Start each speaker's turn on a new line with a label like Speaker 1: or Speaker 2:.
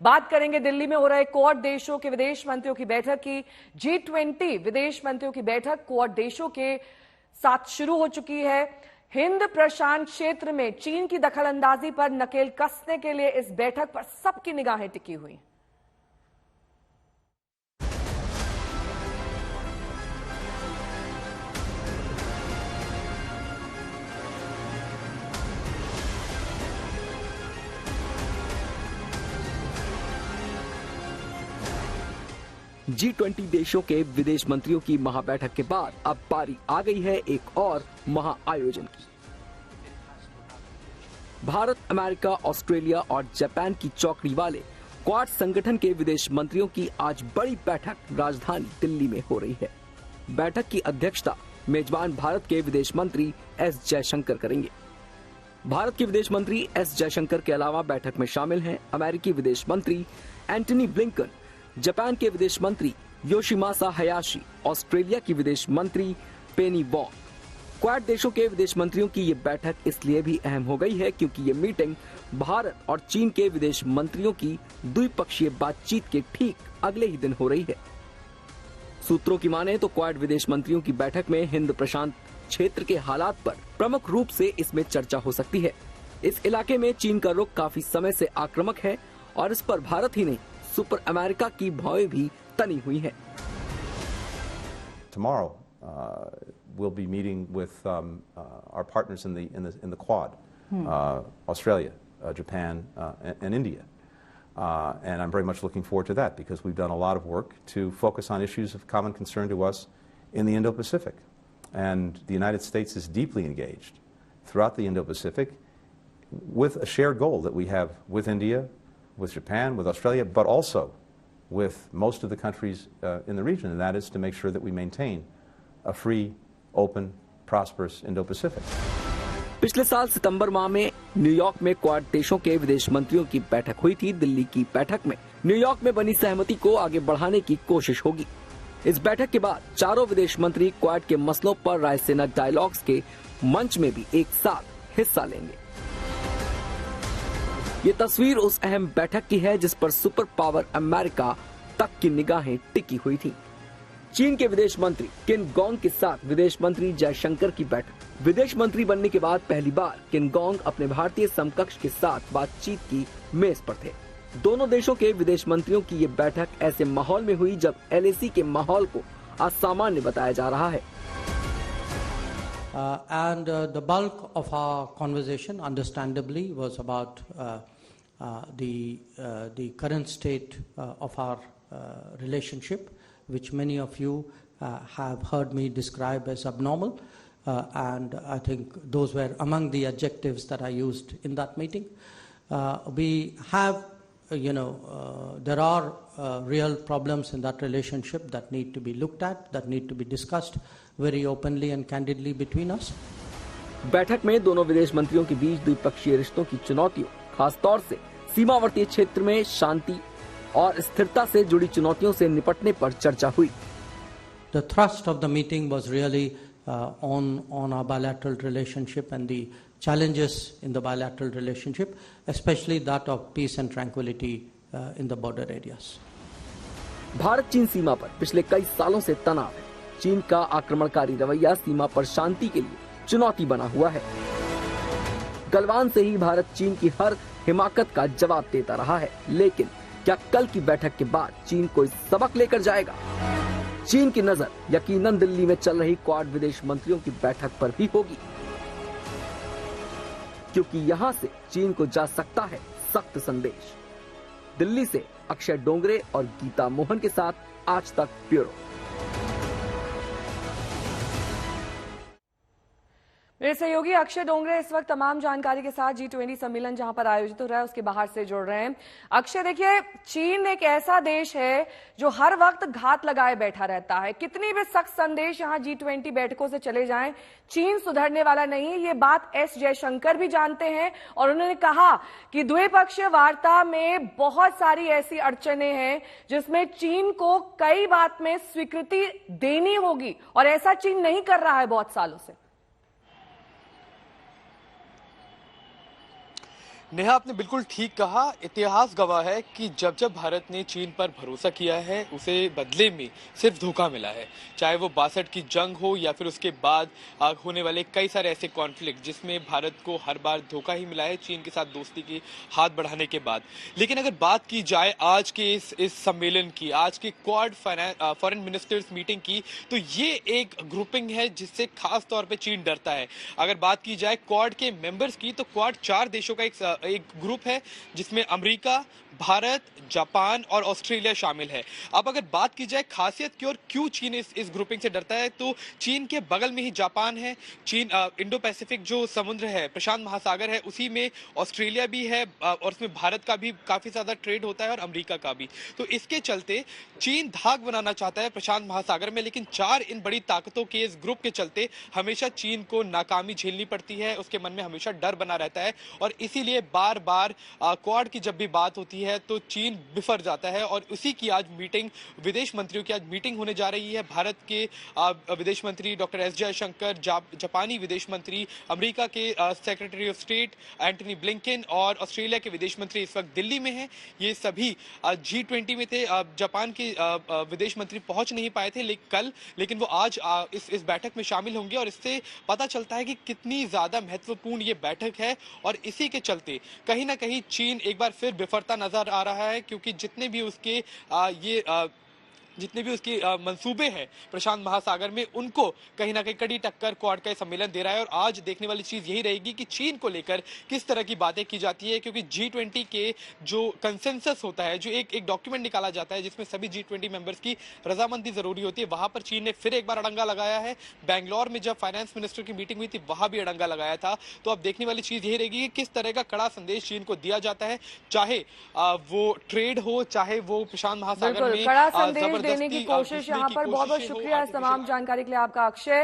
Speaker 1: बात करेंगे दिल्ली में हो रहे क्वाड देशों के विदेश मंत्रियों की बैठक की। G20 विदेश मंत्रियों की बैठक क्वाड देशों के साथ शुरू हो चुकी है। हिंद प्रशांत क्षेत्र में चीन की दखलंदाजी पर नकेल कसने के लिए इस बैठक पर सबकी निगाहें टिकी हुई।
Speaker 2: G20 देशों के विदेश मंत्रियों की महाबैठक के बाद अब बारी आ गई है एक और महाआयोजन की। भारत, अमेरिका, ऑस्ट्रेलिया और जापान की चौकड़ी वाले क्वाड संगठन के विदेश मंत्रियों की आज बड़ी बैठक राजधानी दिल्ली में हो रही है। बैठक की अध्यक्षता मेजबान भारत के विदेश मंत्री एस जयशंकर करेंगे। भारत के विदेश मंत्री एस जयशंकर के अलावा बैठक में शामिल हैं अमेरिकी विदेश मंत्री एंटनी ब्लिंकन, जापान के विदेश मंत्री योशिमासा हयाशी, ऑस्ट्रेलिया की विदेश मंत्री पेनी वॉंग। क्वाड देशों के विदेश मंत्रियों की ये बैठक इसलिए भी अहम हो गई है क्योंकि ये मीटिंग भारत और चीन के विदेश मंत्रियों की द्विपक्षीय बातचीत के ठीक अगले ही दिन हो रही है। सूत्रों की माने तो क्वाड विदेश मंत्रियों की बैठक में हिंद प्रशांत क्षेत्र के हालात पर प्रमुख रूप से इसमें चर्चा हो सकती है। इस इलाके में चीन का रुख काफी समय से आक्रामक है और इस पर भारत ही नहीं सुपर अमेरिका की भौएं भी तनी हुई हैं।
Speaker 3: Tomorrow we'll be meeting with our partners in the Quad, Australia, Japan, and India, and I'm very much looking forward to that because we've done a lot of work to focus on issues of common concern to us in the Indo-Pacific, and the United States is deeply engaged throughout the Indo-Pacific with a shared goal that we have with India, with Japan, with Australia, but also with most of the countries in the region, and that is to make sure that we maintain a free, open, prosperous Indo-Pacific.
Speaker 2: पिछले साल सितंबर माह में New York में quad देशों के विदेश मंत्रियों की बैठक हुई थी। दिल्ली की बैठक में न्यूयॉर्क में बनी सहमति को आगे बढ़ाने की कोशिश होगी। इस बैठक के बाद चारों विदेश मंत्री क्वाड के मसलों पर रायसीना डायलॉग्स के मंच में भी एक साथ हिस्सा लेंगे। ये तस्वीर उस अहम बैठक की है जिस पर सुपर पावर अमेरिका तक की निगाहें टिकी हुई थी। चीन के विदेश मंत्री किन गोंग के साथ विदेश मंत्री जयशंकर की बैठक। विदेश मंत्री बनने के बाद पहली बार किन गोंग अपने भारतीय समकक्ष के साथ बातचीत की मेज पर थे। दोनों देशों के विदेश मंत्रियों की ये बैठक ऐसे माहौल में हुई जब LAC के माहौल को असामान्य बताया जा रहा है।
Speaker 4: And the bulk of our conversation, understandably, was about the current state of our relationship, which many of you have heard me describe as abnormal, and I think those were among the adjectives that I used in that meeting. We have, there are real problems in that relationship that need to be looked at, that need to be discussed very openly and candidly between us.
Speaker 2: बैठक में दोनों विदेश मंत्रियों के बीच द्विपक्षीय रिश्तों की चुनौतियों, खासतौर से सीमावर्ती क्षेत्र में शांति और स्थिरता से जुड़ी चुनौतियों से निपटने पर चर्चा हुई।
Speaker 4: The thrust of the meeting was really on our bilateral relationship and the challenges in the bilateral relationship, especially that of peace and tranquility in the border areas.
Speaker 2: Bharat चीन सीमा पर पिछले कई सालों से तनाव है। चीन का आक्रमणकारी रवैया सीमा पर शांति के लिए चुनौती बना हुआ है। गलवान से ही भारत चीन की हर हिमाकत का जवाब देता रहा है, लेकिन क्या कल की बैठक के बाद चीन कोई सबक लेकर जाएगा? चीन की नजर यकीनन दिल्ली में चल रही क्वाड विदेश मंत्रियों की बैठक पर भी होगी, क्योंकि यहां से चीन को जा सकता है सख्त संदेश। दिल्ली से अक्षय डोंगरे और गीता मोहन के साथ आज तक ब्यूरो।
Speaker 1: मेरे सहयोगी अक्षय डोंगरे इस वक्त तमाम जानकारी के साथ G20 सम्मेलन जहां पर आयोजित हो रहा है उसके बाहर से जुड़ रहे हैं। अक्षय, देखिए, चीन एक ऐसा देश है जो हर वक्त घात लगाए बैठा रहता है। कितनी भी सख्त संदेश यहां G20 बैठकों से चले जाएं, चीन सुधरने वाला नहीं है। ये बात एस जयशंकर भी जानते हैं और उन्होंने कहा कि द्विपक्षीय वार्ता में बहुत सारी ऐसी अड़चनें हैं जिसमें चीन को कई बात में स्वीकृति देनी होगी और ऐसा चीन नहीं कर रहा है बहुत सालों से।
Speaker 5: नेहा, आपने बिल्कुल ठीक कहा। इतिहास गवाह है कि जब जब भारत ने चीन पर भरोसा किया है उसे बदले में सिर्फ धोखा मिला है। चाहे वो 62 की जंग हो या फिर उसके बाद होने वाले कई सारे ऐसे कॉन्फ्लिक्ट जिसमें भारत को हर बार धोखा ही मिला है चीन के साथ दोस्ती की हाथ बढ़ाने के बाद। लेकिन अगर बात की जाए आज के इस सम्मेलन की, आज के क्वाड फॉरेन मिनिस्टर्स मीटिंग की, तो ये एक ग्रुपिंग है जिससे खास तौर पे चीन डरता है। अगर बात की जाए क्वाड के मेंबर्स की, तो क्वाड 4 देशों का एक ग्रुप है जिसमें अमेरिका, भारत, जापान और ऑस्ट्रेलिया शामिल है। अब अगर बात की जाए खासियत की और क्यों चीन इस ग्रुपिंग से डरता है, तो चीन के बगल में ही जापान है। चीन इंडो पैसिफिक जो समुद्र है, प्रशांत महासागर है, उसी में ऑस्ट्रेलिया भी है और उसमें भारत का भी काफी ज्यादा ट्रेड होता है और अमेरिका का भी। तो इसके चलते चीन धाक बनाना चाहता है प्रशांत महासागर में, लेकिन 4 इन बड़ी ताकतों के इस ग्रुप के चलते हमेशा चीन को नाकामी झेलनी पड़ती है। उसके मन में हमेशा डर बना रहता है और इसीलिए बार बार क्वाड की जब भी बात होती है तो चीन बिफर जाता है। और उसी की आज मीटिंग, विदेश मंत्रियों की आज मीटिंग होने जा रही है। भारत के विदेश मंत्री डॉक्टर एस जयशंकर, जापानी विदेश मंत्री, अमेरिका के secretary of state Antony Blinken और ऑस्ट्रेलिया के विदेश मंत्री इस वक्त दिल्ली में हैं। ये सभी G20 में थे। जापान के विदेश मंत्री पहुंच नहीं पाए थे लेकिन वो आज इस बैठक में शामिल होंगे और इससे पता चलता है कि कितनी ज्यादा महत्वपूर्ण ये बैठक है। और इसी के चलते कहीं ना कहीं चीन एक बार फिर बिफरता नजर आ रहा है, क्योंकि जितने भी उसके मंसूबे हैं प्रशांत महासागर में, उनको कहीं ना कहीं कड़ी टक्कर क्वाड का सम्मेलन दे रहा है। और आज देखने वाली चीज यही रहेगी कि चीन को लेकर किस तरह की बातें की जाती है, क्योंकि G20 के जो कंसेंसस होता है, जो एक डॉक्यूमेंट निकाला जाता है जिसमें सभी G20 मेंबर्स की रजामंदी जरूरी होती है, वहां पर चीन ने फिर एक बार अड़ंगा लगाया है। बैंगलोर में जब फाइनेंस मिनिस्टर की मीटिंग हुई थी वहां भी अड़ंगा लगाया था। तो अब देखने वाली चीज यही रहेगी कि किस तरह का कड़ा संदेश चीन को दिया जाता है, चाहे वो ट्रेड हो, चाहे वो प्रशांत महासागर में
Speaker 1: देने की कोशिश। यहाँ पर बहुत बहुत शुक्रिया इस तमाम जानकारी के लिए आपका, अक्षय।